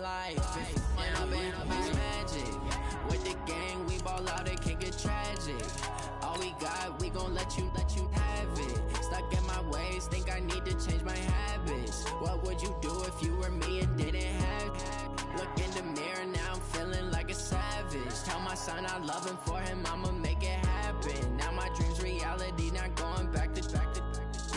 life. And I've been magic. With the gang, we ball out, it can get tragic. All we got, we gon' let you have it. Stuck in my ways, think I need to change my habits. What would you do if you were me and didn't have it? Look in the mirror, now I'm feeling like a savage. Tell my son I love him, for him I'ma make it happen. Now my dream's reality, not going back to.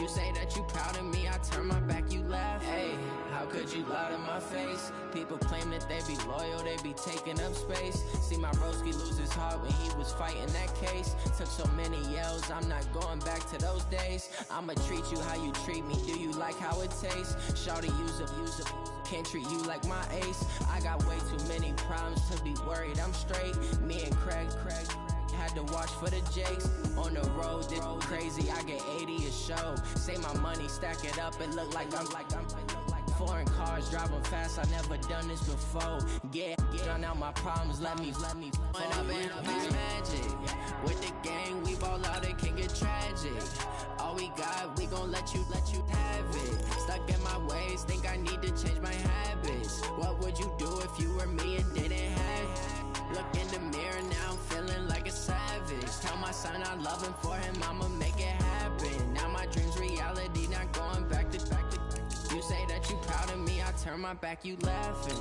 You say that you proud of me, I turn my back, you laugh. Hey, how could you lie to my face? People claim that they be loyal, they be taking up space. See my broski lose his heart when he was fighting that case. Took so many yells, I'm not going back to those days. I'ma treat you how you treat me, do you like how it tastes? Shawty, use up, can't treat you like my ace. I got way too many problems to be worried, I'm straight. Me and Craig had to watch for the Jakes. On the road, this crazy, I get 80 a show. Say my money, stack it up, it look like I'm foreign cars, driving fast, I never done this before. Get out my problems, let me When I've been magic. With the gang, we ball out, it can get tragic. All we got, we gon' let you have it. Stuck in my ways, think I need to change my habits. What would you do if you were me and didn't have it? Look in the mirror, now I'm feeling like a savage. Tell my son I love him, for him I'ma make it happen. Now my dream's reality, not going back to. You say that you proud of me, I turn my back, you laughing.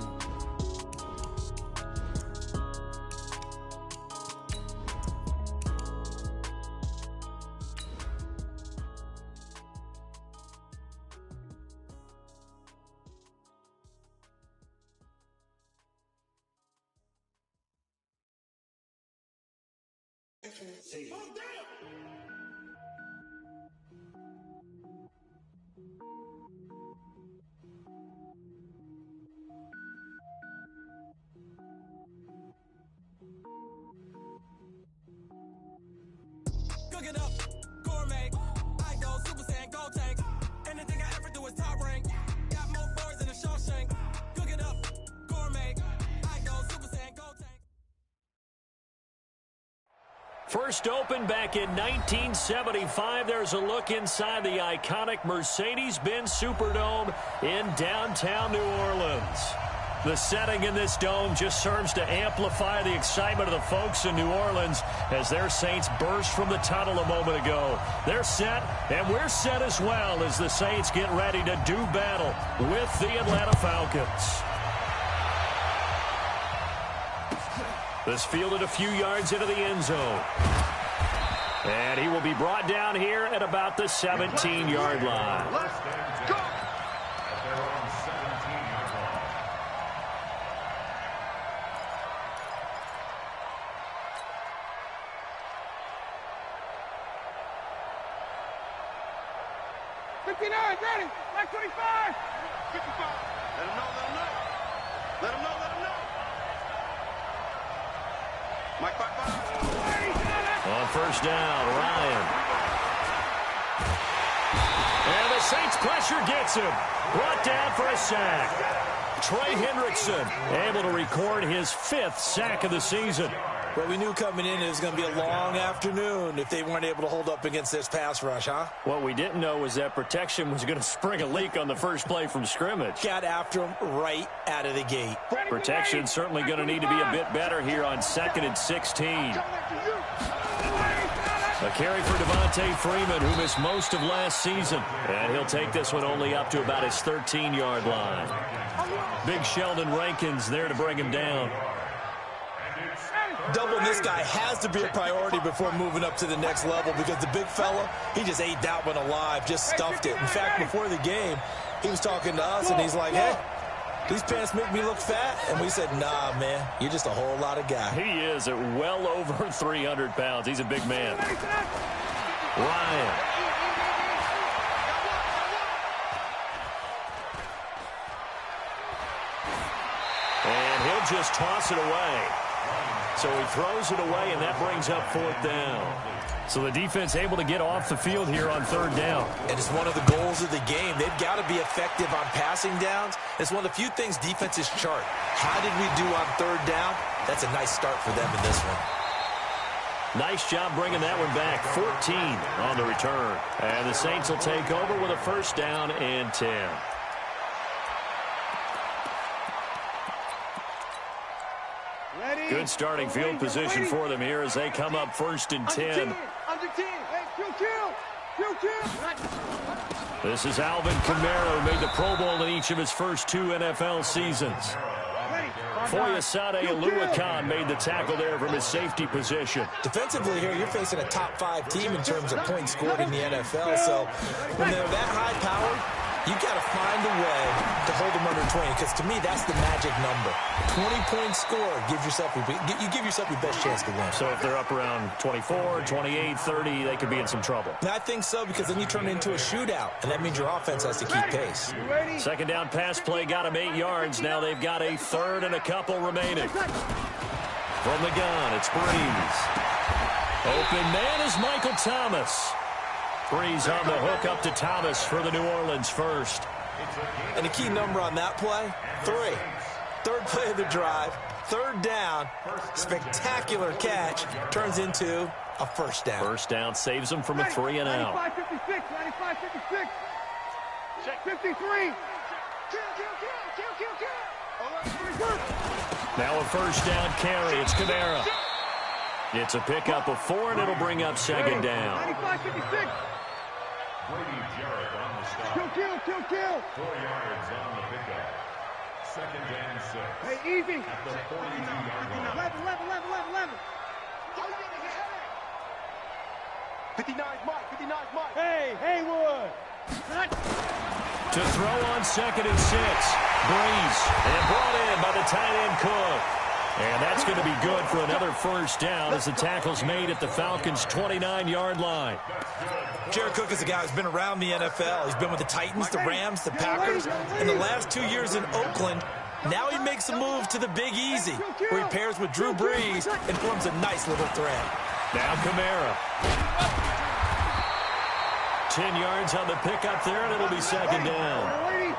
Cook it up, gourmet. I go Super Saiyan, gold tank. Anything I ever do is top rank. Got more birds than a Shawshank. Cook it up, gourmet. I go Super Saiyan, gold tank. First opened back in 1975. There's a look inside the iconic Mercedes-Benz Superdome in downtown New Orleans. The setting in this dome just serves to amplify the excitement of the folks in New Orleans as their Saints burst from the tunnel a moment ago. They're set, and we're set as well as the Saints get ready to do battle with the Atlanta Falcons. This fielded a few yards into the end zone. And he will be brought down here at about the 17-yard line. Let's go! Ready, Mike 25. 55. Let him know, let him know. Let him know, let him know. Mike 55. On first down, Ryan. And the Saints pressure gets him. Brought down for a sack. Trey Hendrickson able to record his 5th sack of the season. Well, we knew coming in it was going to be a long afternoon if they weren't able to hold up against this pass rush, huh? What we didn't know was that protection was going to spring a leak on the first play from scrimmage. Got after him right out of the gate. Protection certainly going to need to be a bit better here on 2nd and 16. A carry for Devontae Freeman, who missed most of last season. And he'll take this one only up to about his 13-yard line. Big Sheldon Rankins there to bring him down. Doubling this guy has to be a priority before moving up to the next level because the big fella, he just ate that one alive, just stuffed it. In fact, before the game, he was talking to us, and he's like, hey, these pants make me look fat. And we said, nah, man, you're just a whole lot of guy. He is at well over 300 pounds. He's a big man. Ryan. And he'll just toss it away. So he throws it away, and that brings up 4th down. So the defense able to get off the field here on 3rd down. And it's one of the goals of the game. They've got to be effective on passing downs. It's one of the few things defenses chart. How did we do on 3rd down? That's a nice start for them in this one. Nice job bringing that one back. 14 on the return. And the Saints will take over with a 1st down and 10. Good starting field position for them here as they come up 1st and 10. Under 10. Hey, kill. This is Alvin Kamara, who made the Pro Bowl in each of his first 2 NFL seasons. Foyesade Oluwakan made the tackle there from his safety position. Defensively here, you're facing a top 5 team in terms of points scored in the NFL. So when they're that high-powered, you got to find a way to hold them under 20, because to me, that's the magic number. 20-point score gives yourself you give yourself your best chance to win. So if they're up around 24, 28, 30, they could be in some trouble. And I think so, because then you turn it into a shootout, and that means your offense has to keep pace. Second down pass play got him 8 yards. Now they've got a 3rd and a couple remaining. From the gun, it's Breeze. Open man is Michael Thomas. Breeze on the hook up to Thomas for the New Orleans first. And the key number on that play, 3. 3rd play of the drive, 3rd down, spectacular catch, turns into a 1st down. 1st down saves them from a 3 and out. 95-56, 95-56. 53. Now a 1st down carry. It's Kamara. It's a pickup of 4, and it'll bring up 2nd down. 95-56. Kill. 4 yards on the pickup. 2nd and 6. Hey, easy. At the 42-yard line. 11. 59's Mike. Hey, Haywood. To throw on 2nd and 6. Breeze. And brought in by the tight end Cook. And that's going to be good for another 1st down as the tackle's made at the Falcons' 29-yard line. Jared Cook is a guy who's been around the NFL. He's been with the Titans, the Rams, the Packers. In the last 2 years in Oakland, now he makes a move to the Big Easy, where he pairs with Drew Brees and forms a nice little threat. Now Kamara. 10 yards on the pickup there, and it'll be 2nd down.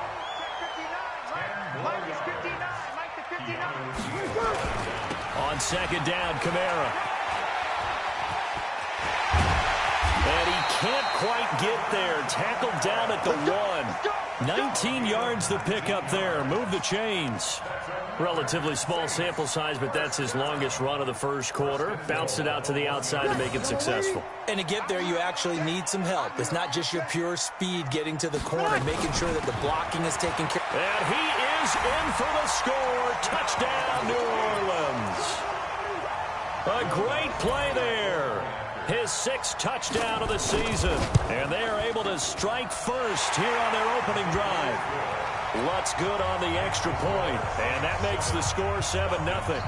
On 2nd down, Kamara. And he can't quite get there. Tackled down at the 1. 19 yards the pickup there. Move the chains. Relatively small sample size, but that's his longest run of the 1st quarter. Bounced it out to the outside to make it successful. And to get there, you actually need some help. It's not just your pure speed getting to the corner, making sure that the blocking is taken care of. And he is in for the score. Touchdown, New Orleans. A great play there. His 6th touchdown of the season. And they are able to strike first here on their opening drive. Lutz good on the extra point. And that makes the score 7-0.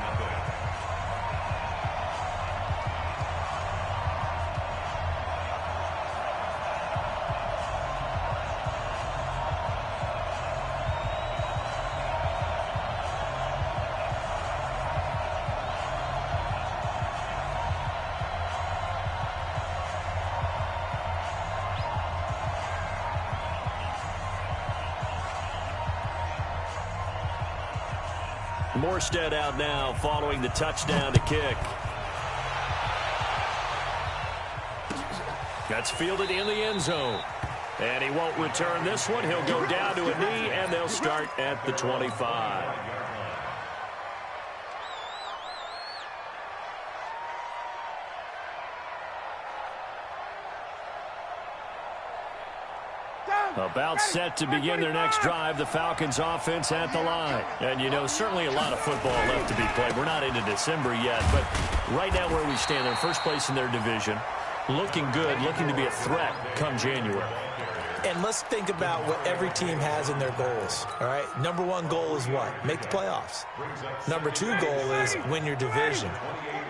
Morstead out now following the touchdown to kick. That's fielded in the end zone. And he won't return this one. He'll go down to a knee, and they'll start at the 25. About set to begin their next drive, the Falcons offense at the line. And, you know, certainly a lot of football left to be played. We're not into December yet, but right now where we stand, they're in first place in their division. Looking good, looking to be a threat come January. And let's think about what every team has in their goals, all right? Number 1 goal is what? Make the playoffs. Number 2 goal is win your division.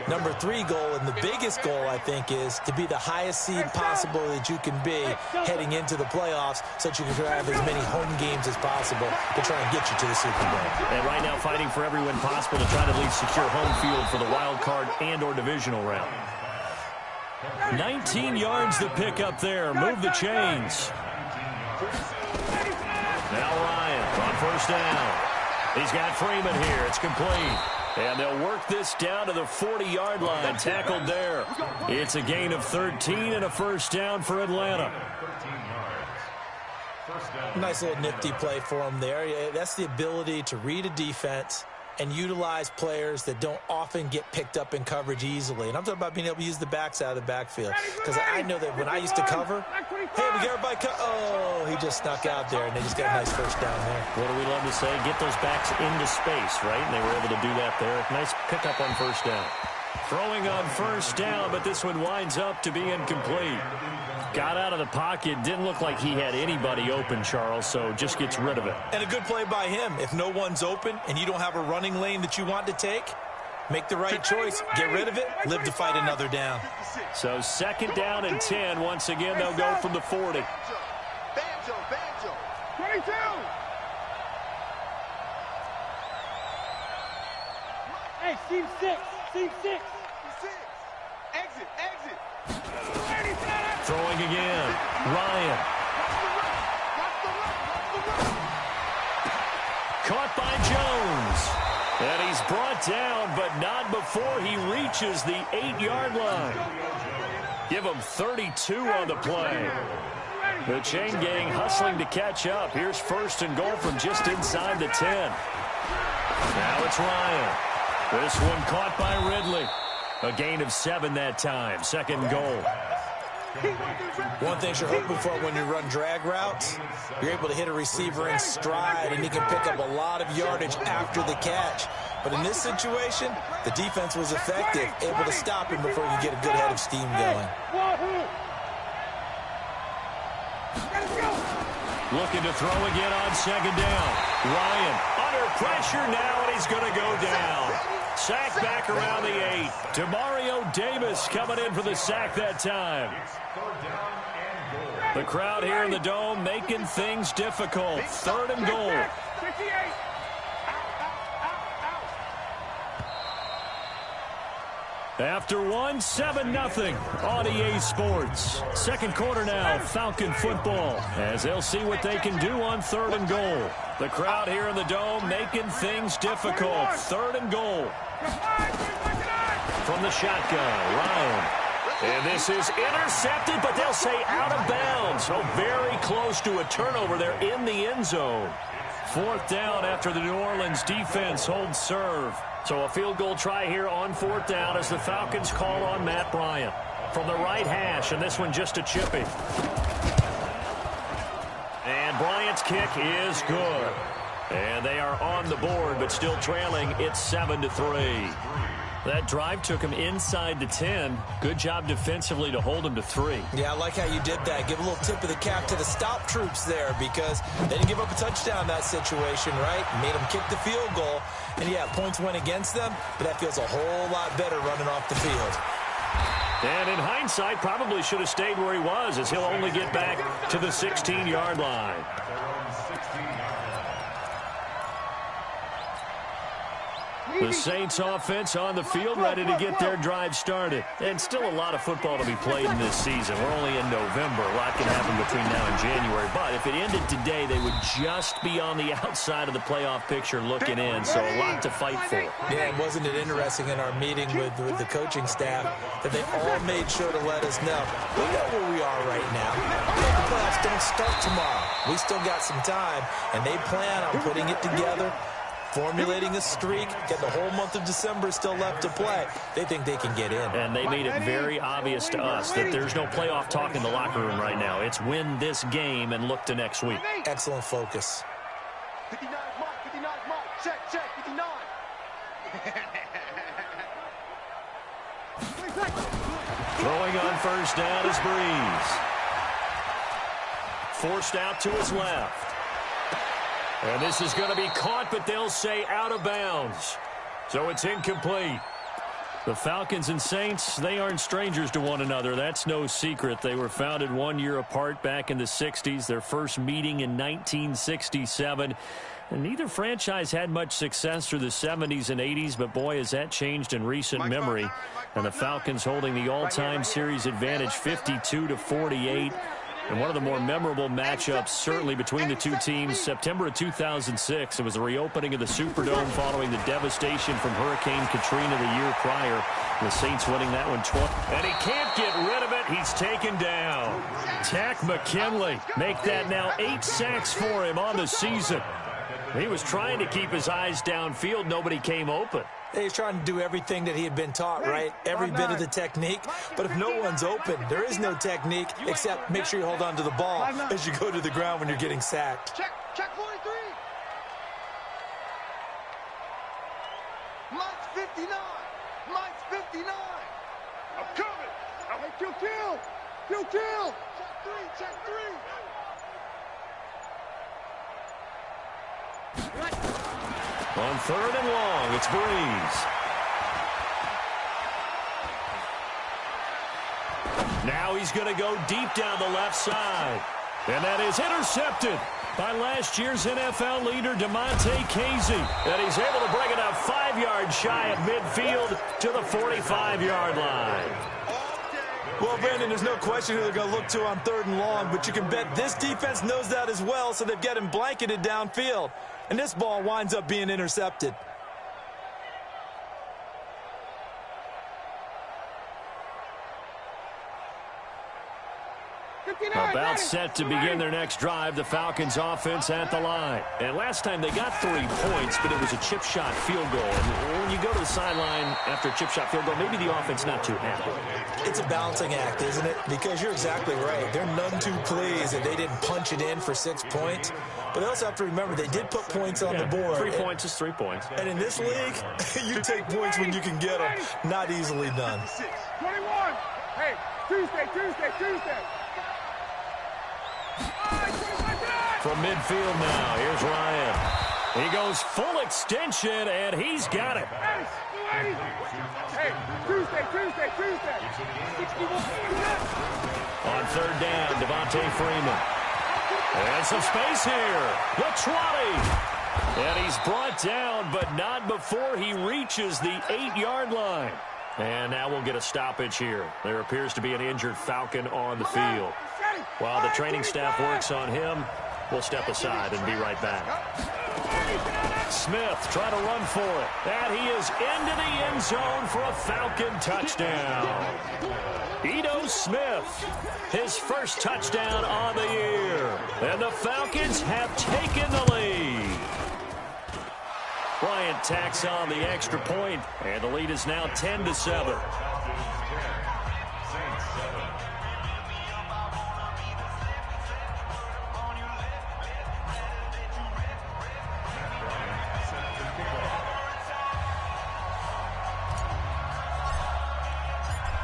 Number 3 goal, and the biggest goal, I think, is to be the highest seed possible that you can be heading into the playoffs so that you can have as many home games as possible to try and get you to the Super Bowl. And right now fighting for every win possible to try to at least secure home field for the wild card and or divisional round. 19 yards the pick up there. Move the chains. Now Ryan on 1st down. He's got Freeman here. It's complete. And they'll work this down to the 40-yard line. Tackled there. It's a gain of 13 and a 1st down for Atlanta. Nice little nifty play for him there. That's the ability to read a defense and utilize players that don't often get picked up in coverage easily. And I'm talking about being able to use the backside of the backfield. Because I know that when I used to cover, hey, we got everybody oh, he just snuck out there, and they just got a nice first down there. What do we love to say? Get those backs into space, right? And they were able to do that there. Nice pickup on first down. Throwing on first down, but this one winds up to be incomplete. Got out of the pocket. Didn't look like he had anybody open, Charles, so just gets rid of it. And a good play by him. If no one's open and you don't have a running lane that you want to take, make the right choice. Get rid of it. Live to fight another down. So 2nd down and 10. Once again, they'll go from the 40. Banjo. 22. Hey, seam 6. Exit. Throwing again. Ryan. Caught by Jones. And he's brought down, but not before he reaches the 8-yard line. Give him 32 on the play. The chain gang hustling to catch up. Here's 1st and goal from just inside the 10. Now it's Ryan. This one caught by Ridley. A gain of 7 that time. 2nd goal. One thing you're hoping for when you run drag routes, you're able to hit a receiver in stride, and he can pick up a lot of yardage after the catch. But in this situation, the defense was effective, able to stop him before he could get a good head of steam going. Looking to throw again on 2nd down. Ryan under pressure now, and he's going to go down. Sack back around the 8. Demario Davis coming in for the sack that time. The crowd here in the Dome making things difficult. 3rd and goal. After 1, 7-0 on EA Sports. 2nd quarter now, Falcon football, as they'll see what they can do on 3rd and goal. The crowd here in the Dome making things difficult. 3rd and goal. From the shotgun, Ryan. And this is intercepted, but they'll say out of bounds. So very close to a turnover there in the end zone. 4th down after the New Orleans defense holds serve. So a field goal try here on 4th down as the Falcons call on Matt Bryant. From the right hash, and this one just a chippy. And Bryant's kick is good. And they are on the board, but still trailing. It's 7-3. That drive took him inside the 10. Good job defensively to hold him to 3. Yeah, I like how you did that. Give a little tip of the cap to the stop troops there, because they didn't give up a touchdown in that situation, right? Made them kick the field goal. And, yeah, points went against them, but that feels a whole lot better running off the field. And in hindsight, probably should have stayed where he was, as he'll only get back to the 16-yard line. The Saints offense on the field, ready to get their drive started. And still a lot of football to be played in this season. We're only in November. A lot can happen between now and January. But if it ended today, they would just be on the outside of the playoff picture looking in. So a lot to fight for. Yeah, and wasn't it interesting in our meeting with the coaching staff that they all made sure to let us know, we know where we are right now. The playoffs don't start tomorrow. We still got some time, and they plan on putting it together, formulating a streak, get the whole month of December still left to play. They think they can get in. And they made it very obvious to us that there's no playoff talk in the locker room right now. It's win this game and look to next week. Excellent focus. 59 mark, check, 59. Throwing on first down is Breeze. Forced out to his left. And this is going to be caught, but they'll say out of bounds. So it's incomplete. The Falcons and Saints, they aren't strangers to one another. That's no secret. They were founded 1 year apart back in the 60s. Their first meeting in 1967. And neither franchise had much success through the 70s and 80s, but boy, has that changed in recent memory. And the Falcons holding the all-time series advantage 52-48. And one of the more memorable matchups, certainly between the two teams, September of 2006. It was the reopening of the Superdome following the devastation from Hurricane Katrina the year prior. The Saints winning that one 20. And he can't get rid of it. He's taken down. Tack McKinley make that now 8 sacks for him on the season. He was trying to keep his eyes downfield. Nobody came open. He's trying to do everything that he had been taught, right? Every bit of the technique. But if no one's open, there is no technique except make sure you hold on to the ball as you go to the ground when you're getting sacked. Check 43. Mike's 59. Mike's 59. I'm coming. Hey, kill. Check three. On 3rd and long, it's Breeze. Now he's going to go deep down the left side. And that is intercepted by last year's NFL leader, Damontae Casey. And he's able to bring it up 5 yards shy of midfield to the 45-yard line. Well, Brandon, there's no question who they're going to look to on 3rd and long, but you can bet this defense knows that as well, so they've got him blanketed downfield. And this ball winds up being intercepted. About set to begin their next drive, the Falcons offense at the line. And last time they got 3 points, but it was a chip shot field goal. And when you go to the sideline after a chip shot field goal, maybe the offense not too happy. It's a balancing act, isn't it? Because you're exactly right. They're none too pleased that they didn't punch it in for 6 points. But they also have to remember they did put points on the board. 3 points is 3 points. And in this league, you take points when you can get them. Not easily done. 21. Hey, Tuesday. From midfield now, here's Ryan. He goes full extension, and he's got it. Hey, Tuesday. 61. On 3rd down, Devontae Freeman. And some space here. The 20. And he's brought down, but not before he reaches the 8-yard line. And now we'll get a stoppage here. There appears to be an injured Falcon on the field. While the training staff works on him, we'll step aside and be right back. Smith trying to run for it. And he is into the end zone for a Falcon touchdown. Ito Smith, his first touchdown on the year. And the Falcons have taken the lead. Bryant tacks on the extra point, and the lead is now 10-7.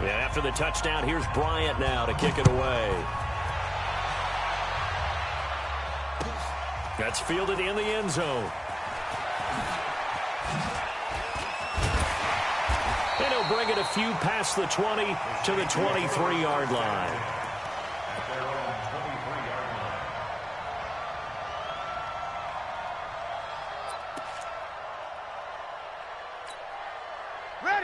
Yeah, after the touchdown, here's Bryant now to kick it away. That's fielded in the end zone. And he'll bring it a few past the 20 to the 23-yard line.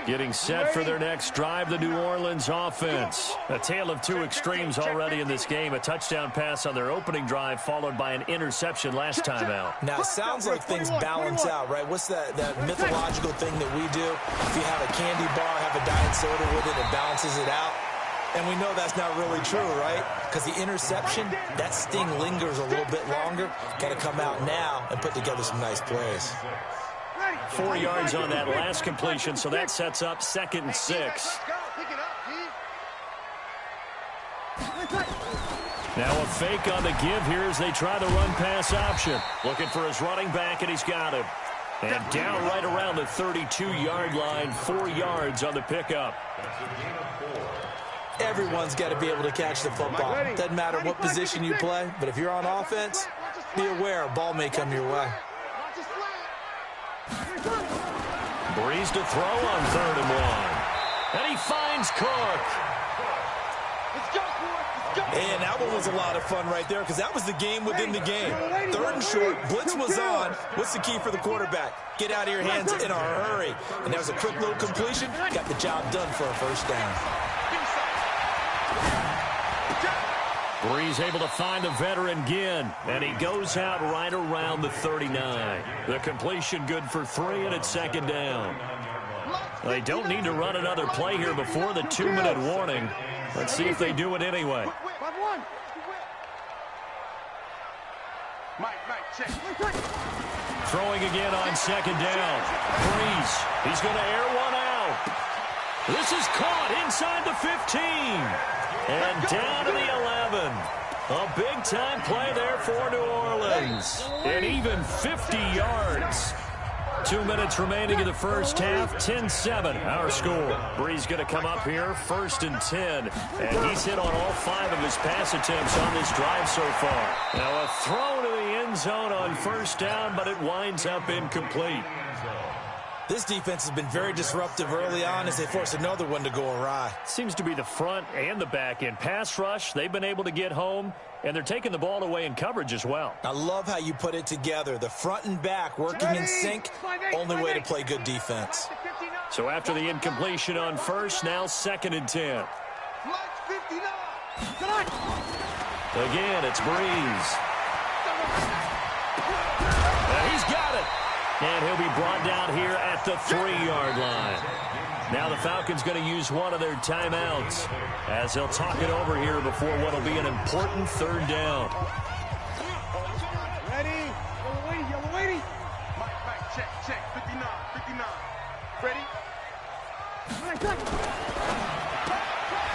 Getting set for their next drive, the New Orleans offense. A tale of 2 extremes already in this game. A touchdown pass on their opening drive, followed by an interception last time out. Now, it sounds like things balance out, right? What's that mythological thing that we do? If you have a candy bar, have a diet soda with it, it balances it out. And we know that's not really true, right? Because the interception, that sting lingers a little bit longer. Got to come out now and put together some nice plays. 4 yards on that last completion, so that sets up 2nd and 6. Now a fake on the give here as they try the run-pass option. Looking for his running back, and he's got him. And down right around the 32-yard line, 4 yards on the pickup. Everyone's got to be able to catch the football. Doesn't matter what position you play, but if you're on offense, be aware a ball may come your way. Breeze to throw on 3rd and 1. And he finds Cook. And that one was a lot of fun right there because that was the game within the game. 3rd and short, blitz was on. What's the key for the quarterback? Get out of your hands in a hurry. And there was a quick little completion. Got the job done for a first down. Breeze able to find the veteran Ginn, and he goes out right around the 39. The completion good for 3, and it's 2nd down. They don't need to run another play here before the 2-minute warning. Let's see if they do it anyway. Throwing again on second down. Breeze. He's going to air one out. This is caught inside the 15. And down to the 11. A big-time play there for New Orleans. And even 50 yards. 2 minutes remaining in the first half. 10-7, our score. Breeze going to come up here, 1st and 10. And he's hit on all 5 of his pass attempts on this drive so far. Now a throw to the end zone on 1st down, but it winds up incomplete. This defense has been very disruptive early on as they force another one to go awry. Seems to be the front and the back end. Pass rush, they've been able to get home, and they're taking the ball away in coverage as well. I love how you put it together. The front and back working in sync, only way to play good defense. So after the incompletion on 1st, now 2nd and 10. Again, it's Breeze. And he's got it. And he'll be brought down here at the 3-yard line. Now the Falcons going to use one of their timeouts as they'll talk it over here before what will be an important 3rd down. Ready? Yellow lady. Mike, check. 59. Ready?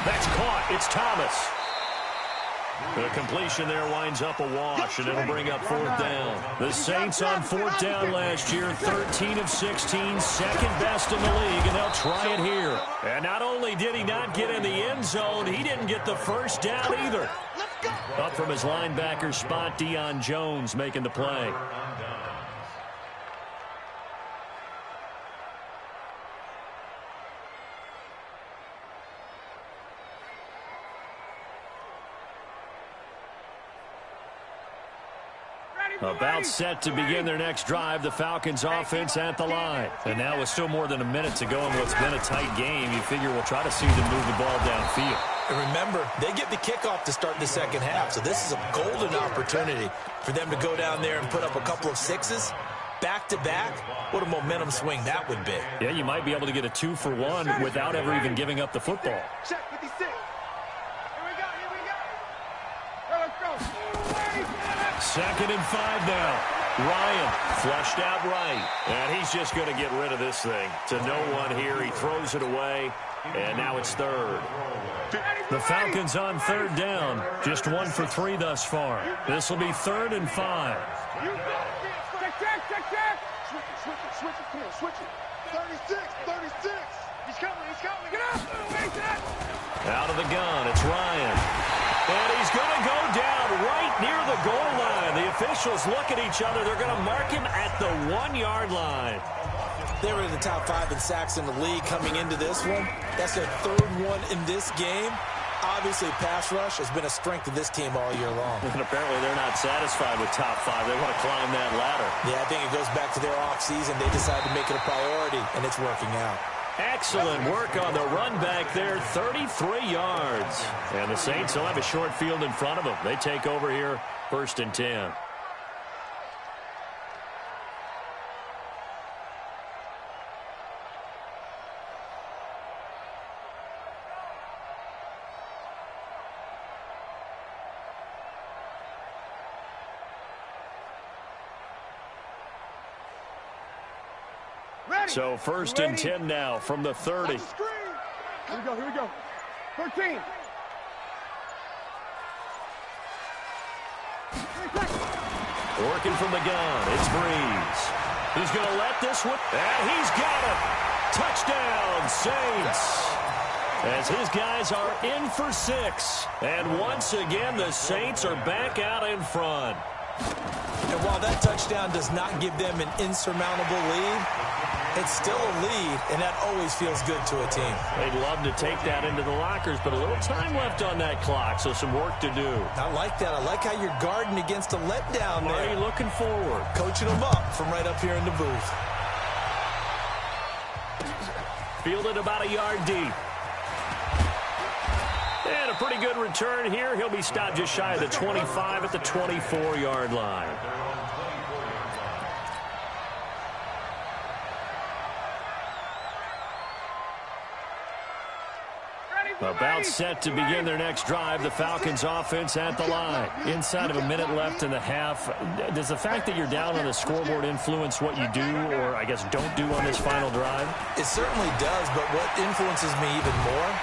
That's caught. It's Thomas. The completion there winds up a wash, and it'll bring up 4th down. The Saints on 4th down last year, 13 of 16, second best in the league, and they'll try it here. And not only did he not get in the end zone, he didn't get the 1st down either. Up from his linebacker spot, Deion Jones making the play. About set to begin their next drive, the Falcons offense at the line. And now with still more than a minute to go in what's been a tight game, you figure we'll try to see them move the ball downfield. And remember, they get the kickoff to start the second half, so this is a golden opportunity for them to go down there and put up a couple of 6s. Back-to-back, what a momentum swing that would be. Yeah, you might be able to get a 2-for-1 without ever even giving up the football. Check 56. Here we go. Let's go. 2nd and 5 now. Ryan flushed out right. And he's just going to get rid of this thing. To no one here. He throws it away. And now it's 3rd. The Falcons on 3rd down. Just 1 for 3 thus far. This will be 3rd and 5. Check. Switch it. 36. He's coming. Get up. Out of the gun. It's Ryan. And he's going to go down right near the goal line. The officials look at each other. They're going to mark him at the 1-yard line. They were in the top 5 in sacks in the league coming into this one. That's their 3rd one in this game. Obviously, pass rush has been a strength of this team all year long. And apparently they're not satisfied with top 5. They want to climb that ladder. Yeah, I think it goes back to their offseason. They decided to make it a priority, and it's working out. Excellent work on the run back there, 33 yards. And the Saints will have a short field in front of them. They take over here, 1st and 10. So 1st and 10 now from the 30. Here we go. 13. Working from the gun, it's Breeze. He's going to let this one, and he's got it. Touchdown, Saints. As his guys are in for 6. And once again, the Saints are back out in front. And while that touchdown does not give them an insurmountable lead, it's still a lead, and that always feels good to a team. They'd love to take that into the lockers, but a little time left on that clock, so some work to do. I like that. I like how you're guarding against a letdown there. Are you looking forward? Coaching them up from right up here in the booth. Fielded about a yard deep. And a pretty good return here. He'll be stopped just shy of the 25 at the 24-yard line. About set to begin their next drive. The Falcons offense at the line. Inside of a minute left in the half. Does the fact that you're down on the scoreboard influence what you do, or I guess don't do on this final drive? It certainly does, but what influences me even more?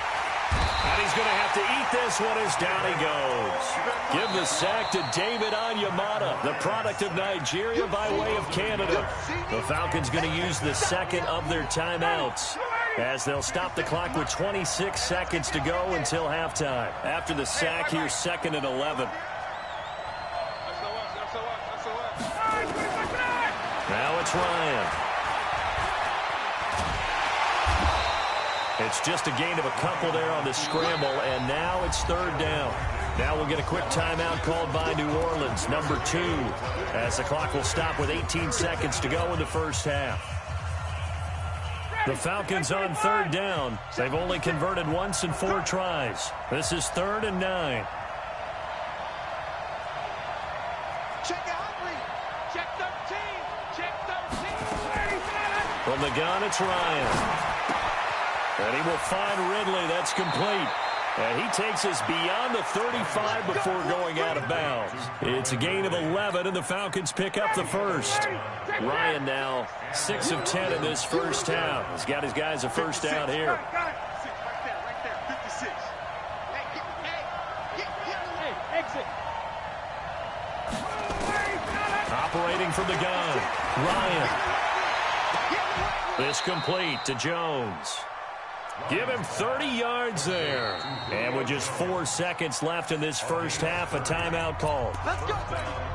And he's going to have to eat this one as down he goes. Give the sack to David Onyemata, the product of Nigeria by way of Canada. The Falcons going to use the second of their timeouts, as they'll stop the clock with 26 seconds to go until halftime. After the sack, here's 2nd and 11. Now it's Ryan. It's just a gain of a couple there on the scramble, and now it's 3rd down. Now we'll get a quick timeout called by New Orleans, number 2, as the clock will stop with 18 seconds to go in the first half. The Falcons on 3rd down. They've only converted once in 4 tries. This is 3rd and 9. Check out, check 13, check 13. From the gun, it's Ryan. And he will find Ridley. That's complete. And he takes us beyond the 35 before going out of bounds. It's a gain of 11, and the Falcons pick up the first. Ryan now 6 of 10 in this first half. He's got his guys a first down here. Right there, 56. Hey, exit. Operating from the gun, Ryan. This complete to Jones. Give him 30 yards there. And with just 4 seconds left in this first half, a timeout call. Let's go.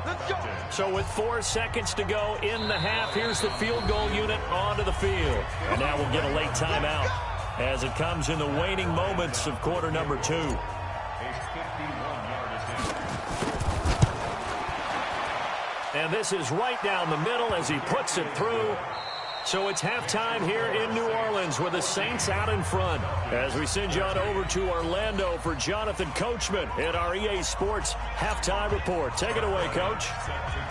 Let's go. So with 4 seconds to go in the half, here's the field goal unit onto the field. And now we'll get a late timeout as it comes in the waning moments of quarter number 2. And this is right down the middle as he puts it through. So it's halftime here in New Orleans with the Saints out in front. As we send you on over to Orlando for Jonathan Coachman in our EA Sports halftime report. Take it away, Coach.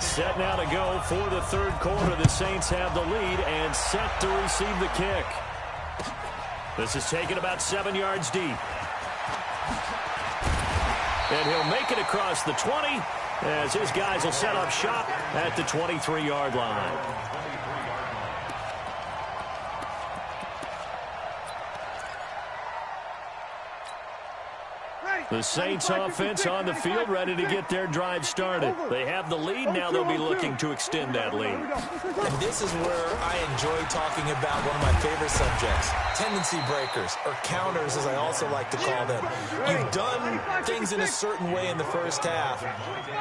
Set now to go for the 3rd quarter. The Saints have the lead and set to receive the kick. This is taken about 7 yards deep. And he'll make it across the 20 as his guys will set up shop at the 23-yard line. The Saints offense on the field, ready to get their drive started. They have the lead. Now they'll be looking to extend that lead. And this is where I enjoy talking about one of my favorite subjects, tendency breakers, or counters, as I also like to call them. You've done things in a certain way in the first half,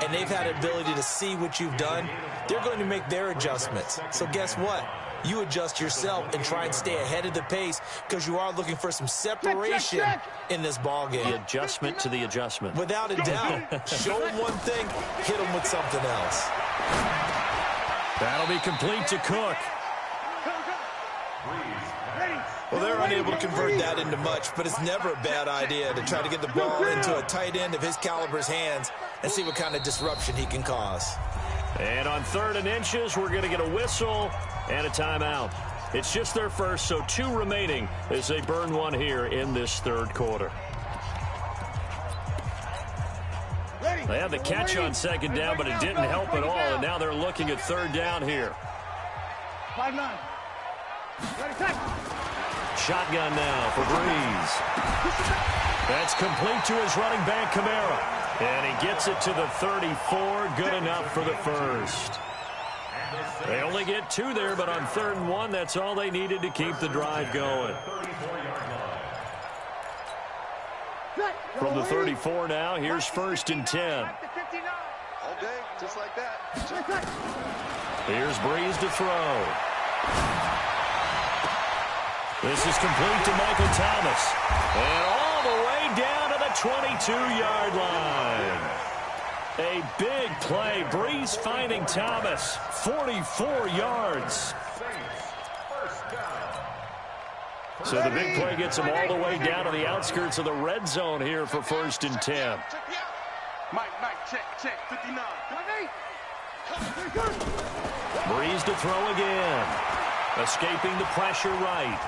and they've had an ability to see what you've done. They're going to make their adjustments. So guess what? You adjust yourself and try and stay ahead of the pace because you are looking for some separation in this ball game. The adjustment to the adjustment. Without a doubt. Show them one thing, hit them with something else. That'll be complete to Cook. Well, they're unable to convert that into much, but it's never a bad idea to try to get the ball into a tight end of his caliber's hands and see what kind of disruption he can cause. And on 3rd and inches, we're going to get a whistle and a timeout. It's just their first, so 2 remaining as they burn one here in this 3rd quarter. They had the catch on 2nd down, but it didn't help at all, and now they're looking at 3rd down here. 5-9. Shotgun now for Breeze. That's complete to his running back, Kamara. And he gets it to the 34. Good enough for the first. They only get 2 there, but on 3rd and 1, that's all they needed to keep the drive going. From the 34 now, here's 1st and 10. All day, just like that. Here's Breeze to throw. This is complete to Michael Thomas. And all the way down to the 22-yard line. A big play. Breeze finding Thomas. 44 yards. So the big play gets him all the way down to the outskirts of the red zone here for 1st and 10. Mike, check, 59. Breeze to throw again. Escaping the pressure right.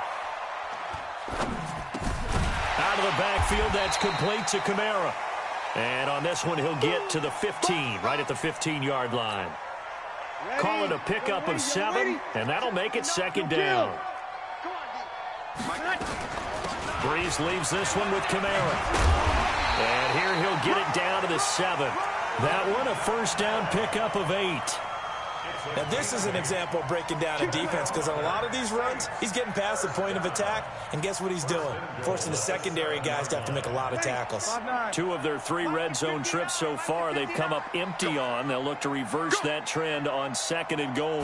out of the backfield. That's complete to Kamara. And on this one, he'll get to the 15, right at the 15-yard line. Call it a pickup of 7, and that'll make it second down. Breeze leaves this one with Kamara. And here he'll get it down to the 7. That one a first down pickup of 8. Now, this is an example of breaking down a defense because on a lot of these runs, he's getting past the point of attack, and guess what he's doing? Forcing the secondary guys to have to make a lot of tackles. 2 of their 3 red zone trips so far they've come up empty on. They'll look to reverse that trend on 2nd and goal.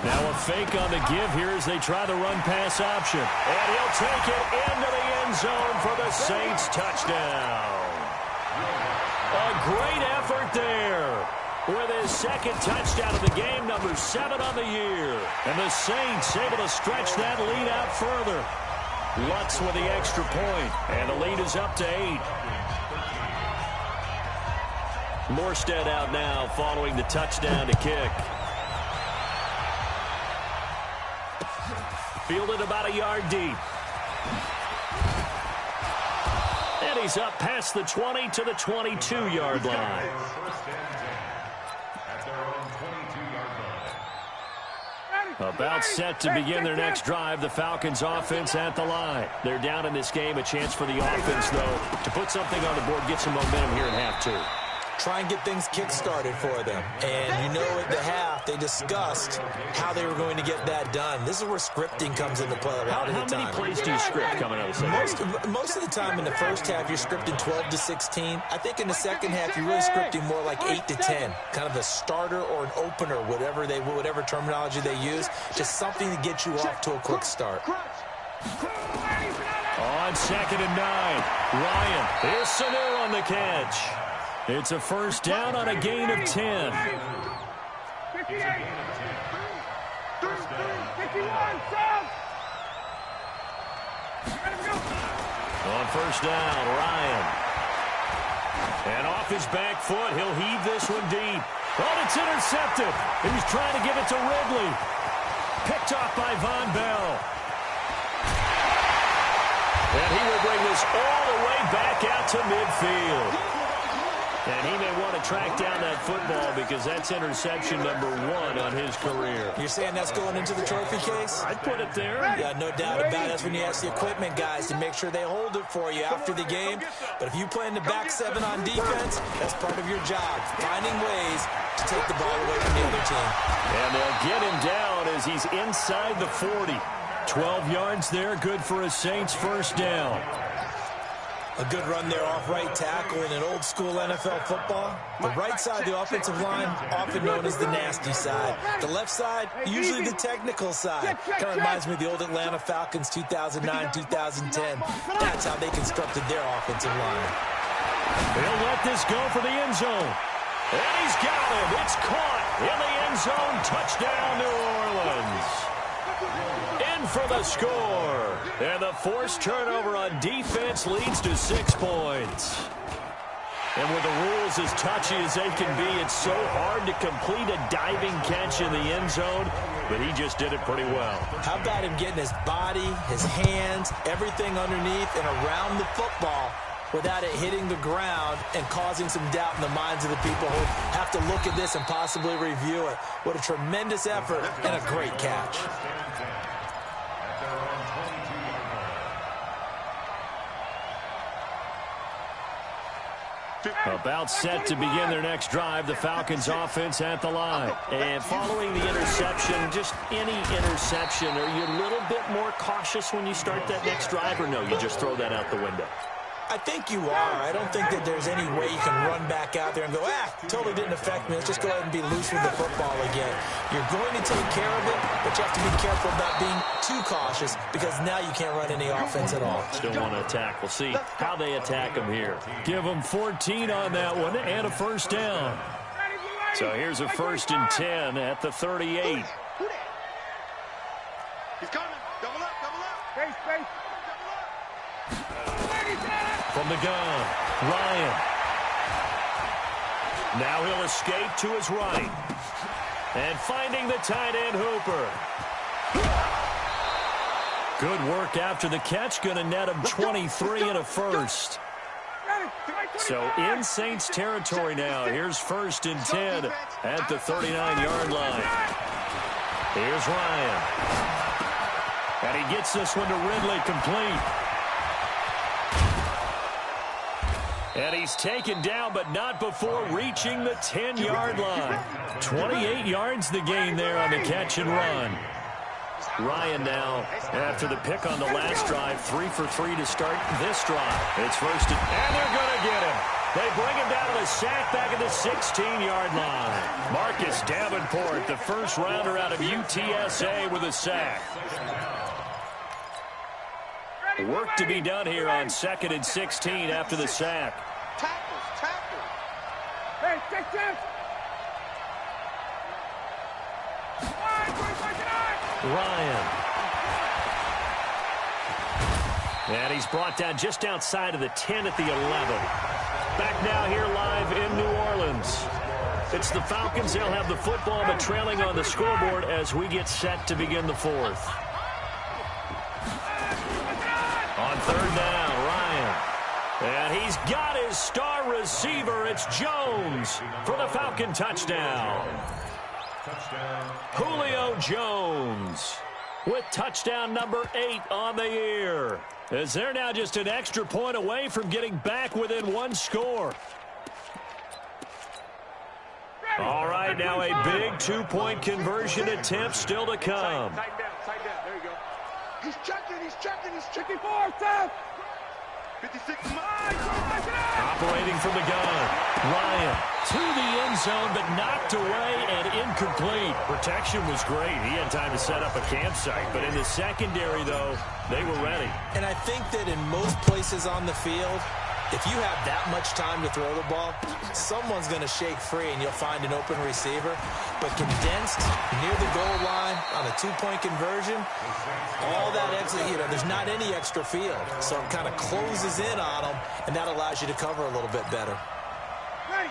Now a fake on the give here as they try the run-pass option. And he'll take it into the end zone for the Saints touchdown. A great effort there. With his 2nd touchdown of the game, number 7 on the year. And the Saints able to stretch that lead out further. Lutz with the extra point, and the lead is up to 8. Morstead out now following the touchdown to kick. Fielded about a yard deep. And he's up past the 20 to the 22-yard line. About set to begin their next drive, the Falcons offense at the line. They're down in this game. A chance for the offense, though, to put something on the board, get some momentum here in half 2. Try and get things kick-started for them. And you know at the half, they discussed how they were going to get that done. This is where scripting comes into play a lot of the time. How many plays do you script coming out of the second? Most of the time in the first half, you're scripting 12 to 16. I think in the second half, you're really scripting more like 8 to 10. Kind of a starter or an opener, whatever terminology they use. Just something to get you off to a quick start. On 2nd and 9, Ryan. Here's Sanu on the catch. It's a first down on a gain of 10. 58. 51, Sam. On first down, Ryan. And off his back foot, he'll heave this one deep. Oh, it's intercepted. He's trying to give it to Ridley. Picked off by Von Bell. And he will bring this all the way back out to midfield. And he may want to track down that football because that's interception number 1 on his career. You're saying that's going into the trophy case? I'd put it there. Yeah, no doubt about it. That's when you ask the equipment guys to make sure they hold it for you after the game. But if you play in the back 7 on defense, that's part of your job, finding ways to take the ball away from the other team. And they'll get him down as he's inside the 40. 12 yards there, good for a Saints first down. A good run there off right tackle in an old-school NFL football. The right side of the offensive line, often known as the nasty side. The left side, usually the technical side. Kind of reminds me of the old Atlanta Falcons 2009-2010. That's how they constructed their offensive line. They'll let this go for the end zone. And he's got it. It's caught in the end zone. Touchdown, New Orleans. In for the score. And the forced turnover on defense leads to 6 points. And with the rules as touchy as they can be, it's so hard to complete a diving catch in the end zone, but he just did it pretty well. How about him getting his body, his hands, everything underneath and around the football without it hitting the ground and causing some doubt in the minds of the people who have to look at this and possibly review it. What a tremendous effort and a great catch. About set to begin their next drive, the Falcons offense at the line. And following the interception, just any interception, are you a little bit more cautious when you start that next drive, or no, you just throw that out the window? I think you are. I don't think that there's any way you can run back out there and go, totally didn't affect me. Let's just go ahead and be loose with the football again. You're going to take care of it, but you have to be careful about being too cautious because now you can't run any offense at all. Still want to attack. We'll see how they attack them here. Give them 14 on that one and a first down. So here's a 1st and 10 at the 38. He's coming. Double up, double up. Space. From the gun, Ryan. Now he'll escape to his right. And finding the tight end, Hooper. Good work after the catch. Going to net him 23 and a first. So in Saints territory now. Here's 1st and 10 at the 39-yard line. Here's Ryan. And he gets this one to Ridley, complete. And he's taken down, but not before reaching the 10-yard line. 28 yards the gain there on the catch and run. Ryan now, after the pick on the last drive, 3 for 3 to start this drive. It's 1st and they're going to get him. They bring him down to the sack back at the 16-yard line. Marcus Davenport, the first rounder out of UTSA with a sack. Work to be done here on 2nd and 16 after the sack. Tackles. Hey, take this. Ryan. And he's brought down just outside of the 10 at the 11. Back now here live in New Orleans. It's the Falcons. They'll have the football, but trailing on the scoreboard as we get set to begin the 4th. On 3rd down, Ryan. And he's got his star receiver. It's Jones for the Falcon touchdown. Julio Jones with touchdown number 8 on the year. As they're now just an extra point away from getting back within 1 score. All right, now a big 2-point conversion attempt still to come. Tight down. There you go. He's checking. 4, 56. Operating from the gun. Ryan to the end zone, but knocked away and incomplete. Protection was great. He had time to set up a campsite. But in the secondary, though, they were ready. And I think that in most places on the field, if you have that much time to throw the ball, someone's going to shake free and you'll find an open receiver. But condensed near the goal line on a 2-point conversion, all that extra, there's not any extra field. So it kind of closes in on them, and that allows you to cover a little bit better.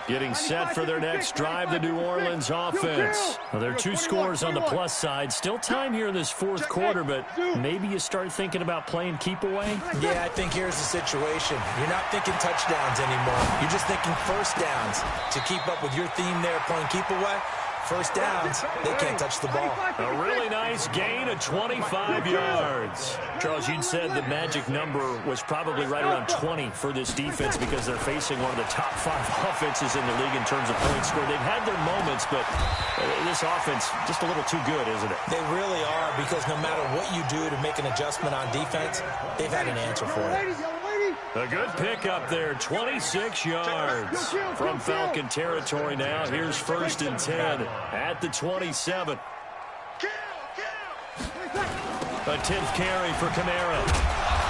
Getting set for their next drive, the New Orleans offense. Well, there are 2 scores on the plus side. Still time here in this 4th quarter, but maybe you start thinking about playing keep away? Yeah, I think here's the situation. You're not thinking touchdowns anymore. You're just thinking first downs. To keep up with your theme there, playing keep away, first downs, they can't touch the ball. A really nice gain of 25 yards. Charles, you said the magic number was probably right around 20 for this defense because they're facing one of the top 5 offenses in the league in terms of points scored. They've had their moments, but this offense just a little too good, isn't it? They really are, because no matter what you do to make an adjustment on defense, they've had an answer for it. A good pick up there, 26 yards from Falcon territory now. Here's 1st and 10 at the 27. A 10th carry for Kamara.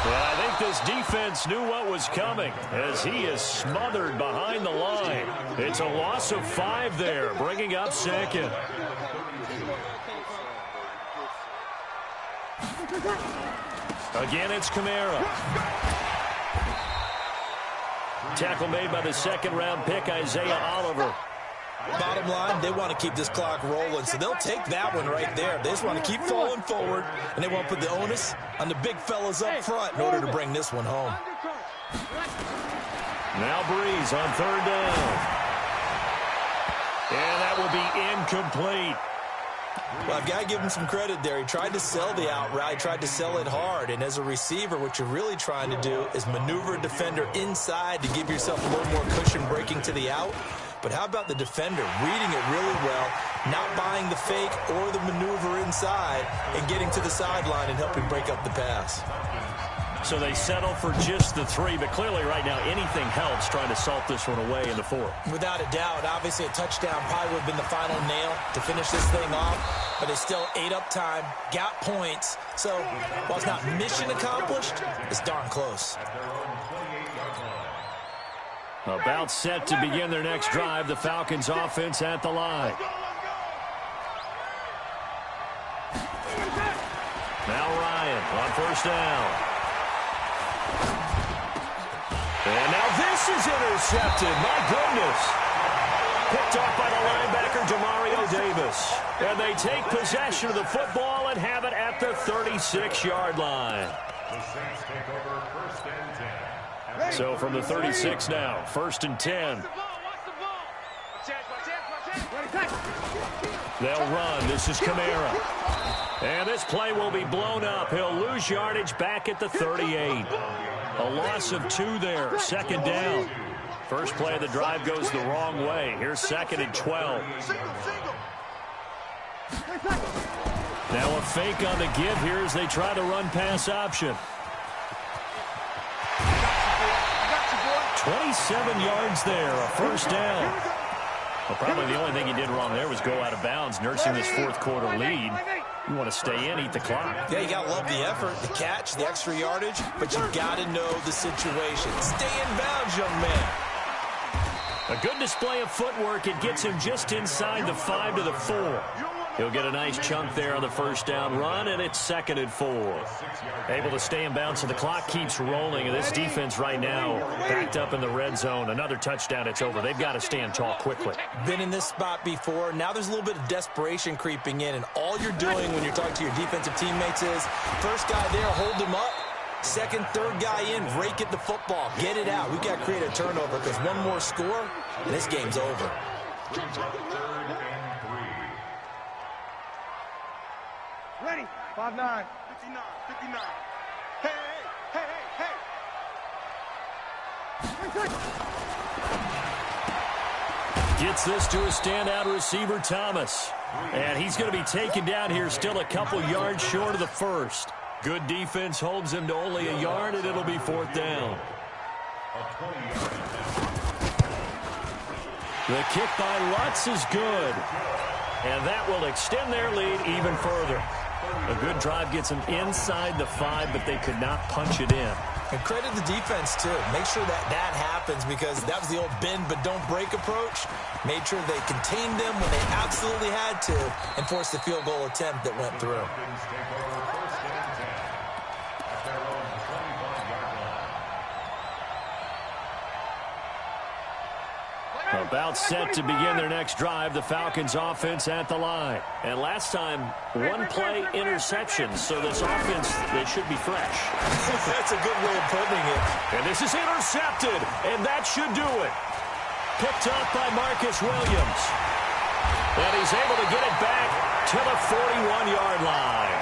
Well, I think this defense knew what was coming as he is smothered behind the line. It's a loss of 5 there, bringing up 2nd. Again, it's Kamara. Tackle made by the 2nd-round pick, Isaiah Oliver. Bottom line, they want to keep this clock rolling, so they'll take that one right there. They just want to keep falling forward, and they want to put the onus on the big fellas up front in order to bring this one home. Now Breeze on 3rd down. And that will be incomplete. Well, I've got to give him some credit there. He tried to sell the out route, tried to sell it hard. And as a receiver, what you're really trying to do is maneuver a defender inside to give yourself a little more cushion breaking to the out. But how about the defender reading it really well, not buying the fake or the maneuver inside, and getting to the sideline and helping break up the pass? So they settle for just the 3, but clearly right now anything helps trying to salt this one away in the 4th. Without a doubt, obviously a touchdown probably would have been the final nail to finish this thing off, but they still ate up time, got points. So while it's not mission accomplished, it's darn close. About set to begin their next drive, the Falcons offense at the line. Now Ryan on 1st down. And now this is intercepted. My goodness. Pick Picked up by the linebacker, Demario Davis. And they take possession of the football and have it at the 36-yard line. The Saints take over 1st and 10. So from the 36 now, 1st and 10. They'll run. This is Kamara. And this play will be blown up. He'll lose yardage back at the 38. A loss of 2 there. 2nd down. First play of the drive goes the wrong way. Here's 2nd and 12. Now a fake on the give here as they try to run pass option. 27 yards there. A 1st down. Well, probably the only thing he did wrong there was go out of bounds, nursing this 4th quarter lead. You want to stay in, eat the clock. Yeah, you got to love the effort, the catch, the extra yardage, but you got to know the situation. Stay in bounds, young man. A good display of footwork. It gets him just inside the 5 to the 4. He'll get a nice chunk there on the 1st down run, and it's 2nd and 4. Able to stay in bounds, so the clock keeps rolling. And this defense right now backed up in the red zone. Another touchdown, it's over. They've got to stand tall quickly. Been in this spot before. Now there's a little bit of desperation creeping in, and all you're doing when you're talking to your defensive teammates is, first guy there, hold him up. 2nd, 3rd guy in, rake at the football. Get it out. We've got to create a turnover because one more score, and this game's over. 3rd and 3. Ready. 5-9. 59. 59. Hey, hey, hey, hey. Gets this to a standout receiver, Thomas. And he's going to be taken down here, still a couple yards short of the 1st. Good defense holds him to only a yard, and it'll be 4th down. The kick by Lutz is good. And that will extend their lead even further. A good drive gets them inside the 5, but they could not punch it in. And credit the defense, too. Make sure that happens because that was the old bend but don't break approach. Made sure they contained them when they absolutely had to and forced the field goal attempt that went through. About set to begin their next drive, the Falcons offense at the line. And last time, 1 play interception, so this offense, they should be fresh. That's a good way of putting it. And this is intercepted, and that should do it. Picked up by Marcus Williams. And he's able to get it back to the 41-yard line.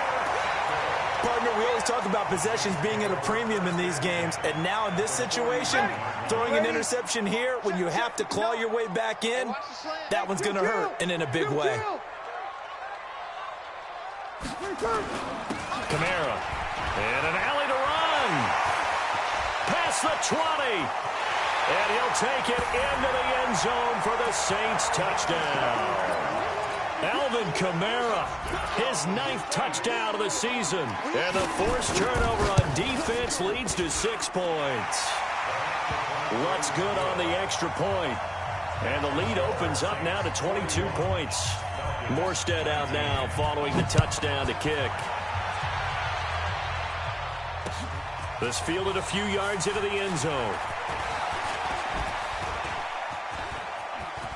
Partner, we always talk about possessions being at a premium in these games, and now in this situation, throwing an interception here when you have to claw your way back in, that one's going to hurt, and in a big way. Kamara, and an alley to run. Past the 20, and he'll take it into the end zone for the Saints touchdown. Alvin Kamara, his 9th touchdown of the season. And the forced turnover on defense leads to 6 points. Lutz good on the extra point. And the lead opens up now to 22 points. Morstead out now following the touchdown to kick. This fielded a few yards into the end zone.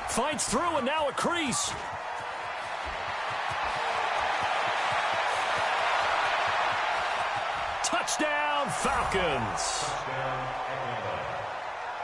Fights through and now a crease. Touchdown, Falcons.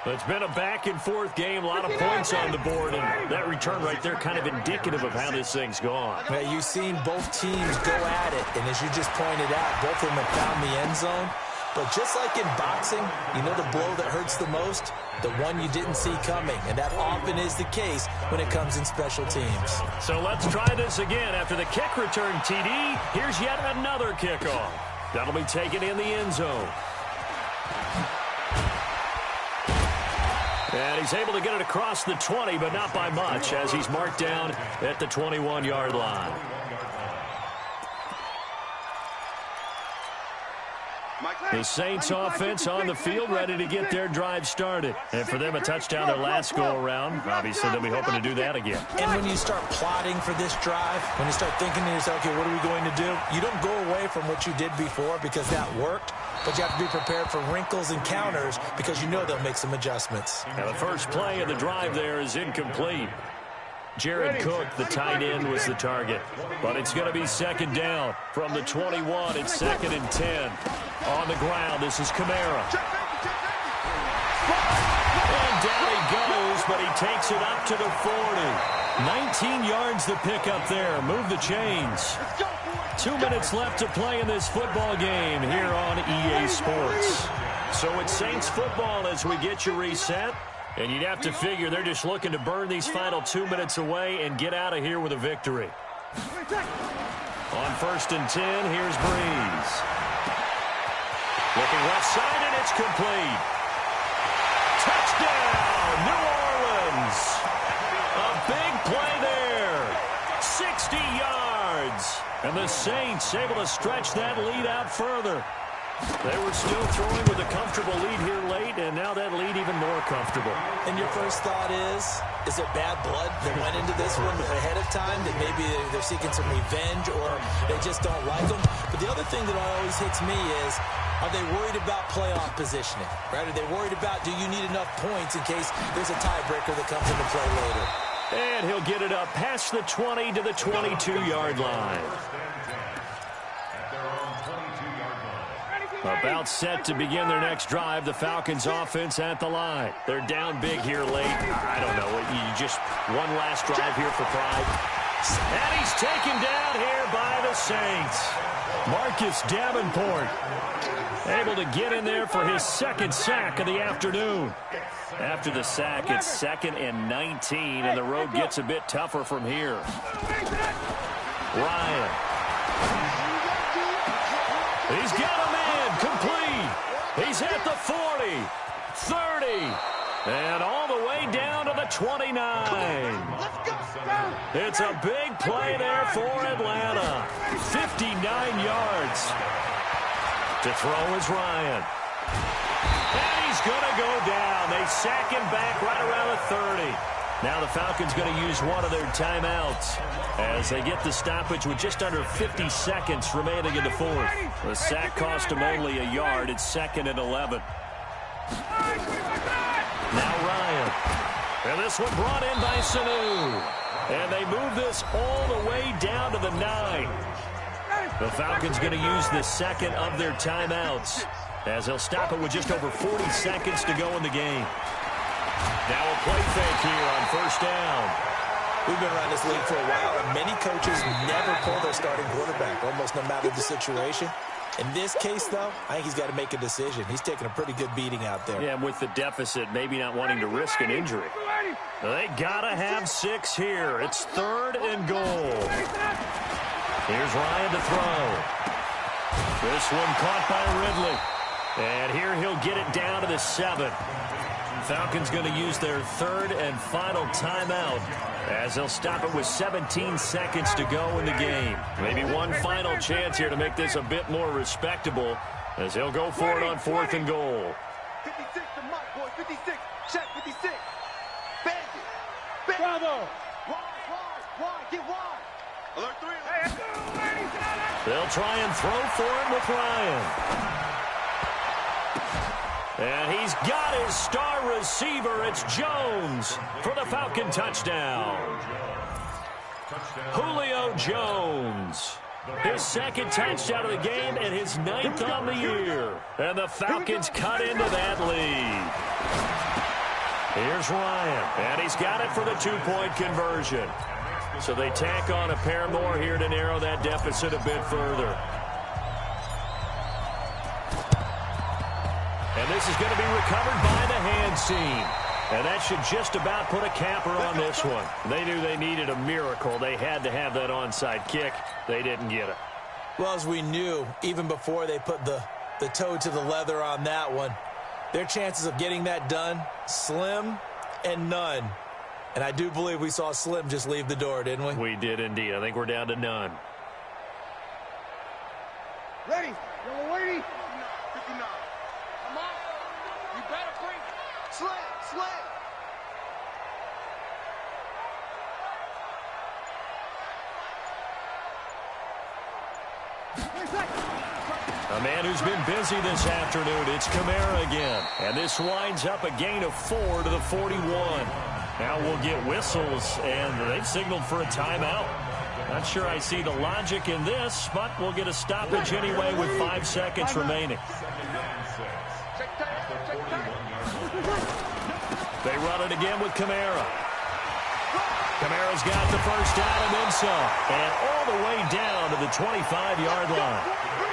It's been a back-and-forth game, a lot of points on the board, and that return right there kind of indicative of how this thing's gone. Yeah, you've seen both teams go at it, and as you just pointed out, both of them have found the end zone. But just like in boxing, you know the blow that hurts the most? The one you didn't see coming, and that often is the case when it comes in special teams. So let's try this again. After the kick return, TD, here's yet another kickoff. That'll be taken in the end zone. And he's able to get it across the 20, but not by much, as he's marked down at the 21-yard line. The Saints offense on the field, ready to get their drive started. And for them, a touchdown their last go-around. Obviously, they'll be hoping to do that again. And when you start plotting for this drive, when you start thinking to yourself, okay, what are we going to do? You don't go away from what you did before because that worked, but you have to be prepared for wrinkles and counters because you know they'll make some adjustments. Now, the first play of the drive there is incomplete. Jared Cook, the tight end, was the target. But it's going to be second down from the 21. It's 2nd and 10. On the ground, this is Kamara. And down he goes, but he takes it up to the 40. 19 yards to pick up there. Move the chains. 2 minutes left to play in this football game here on EA Sports. So it's Saints football as we get you reset. And you'd have to figure they're just looking to burn these final 2 minutes away and get out of here with a victory. On 1st and 10, here's Breeze. Looking left side, and it's complete. Touchdown, New Orleans. A big play there. 60 yards. And the Saints able to stretch that lead out further. They were still throwing with a comfortable lead here late, and now that lead even more comfortable. And your first thought is there bad blood that went into this one ahead of time, that maybe they're seeking some revenge or they just don't like them? But the other thing that always hits me is, are they worried about playoff positioning? Right? Are they worried about, do you need enough points in case there's a tiebreaker that comes into play later? And he'll get it up past the 20 to the 22-yard line. About set to begin their next drive. The Falcons offense at the line. They're down big here late. I don't know. You just one last drive here for pride. And he's taken down here by the Saints. Marcus Davenport able to get in there for his 2nd sack of the afternoon. After the sack, it's 2nd and 19, and the road gets a bit tougher from here. Ryan. He's got him in, complete. He's at the 40, 30, and all the way down to the 29. It's a big play there for Atlanta. 59 yards. To throw is Ryan. And he's going to go down. They sack him back right around the 30. Now the Falcons going to use one of their timeouts as they get the stoppage with just under 50 seconds remaining in the 4th. The sack cost them only a yard. It's 2nd and 11. Now Ryan. And this one brought in by Sanu. And they move this all the way down to the 9. The Falcons going to use the 2nd of their timeouts as they'll stop it with just over 40 seconds to go in the game. Now a play fake here on 1st down. We've been around this league for a while, and many coaches never pull their starting quarterback, almost no matter the situation. In this case, though, I think he's got to make a decision. He's taking a pretty good beating out there. Yeah, and with the deficit, maybe not wanting to risk an injury. They got to have 6 here. It's 3rd and goal. Here's Ryan to throw. This one caught by Ridley. And here he'll get it down to the 7. Falcons going to use their 3rd and final timeout as they'll stop it with 17 seconds to go in the game. Maybe one final chance here to make this a bit more respectable as they'll go for it on 4th and goal. 56 to Mike, boy. 56. Check 56. Bandit. Bravo. Wide. Get wide. Alert 3. They'll try and throw for him with Ryan. And he's got his star receiver. It's Jones for the Falcon touchdown. Julio Jones. His 2nd touchdown of the game and his 9th on the year. And the Falcons cut into that lead. Here's Ryan. And he's got it for the 2-point conversion. So they tack on a pair more here to narrow that deficit a bit further. And this is going to be recovered by the hands team. And that should just about put a capper on this one. They knew they needed a miracle. They had to have that onside kick. They didn't get it. Well, as we knew, even before they put the toe to the leather on that one, their chances of getting that done, slim and none. And I do believe we saw Slim just leave the door, didn't we? We did indeed. I think we're down to none. Ready. Young lady. 59. Come on. You better bring it. Slay. A man who's been busy this afternoon, it's Kamara again. And this winds up a gain of 4 to the 41. Now we'll get whistles, and they've signaled for a timeout. Not sure I see the logic in this, but we'll get a stoppage anyway with 5 seconds remaining. They run it again with Kamara. Kamara's got the first down and then some. And all the way down to the 25-yard line.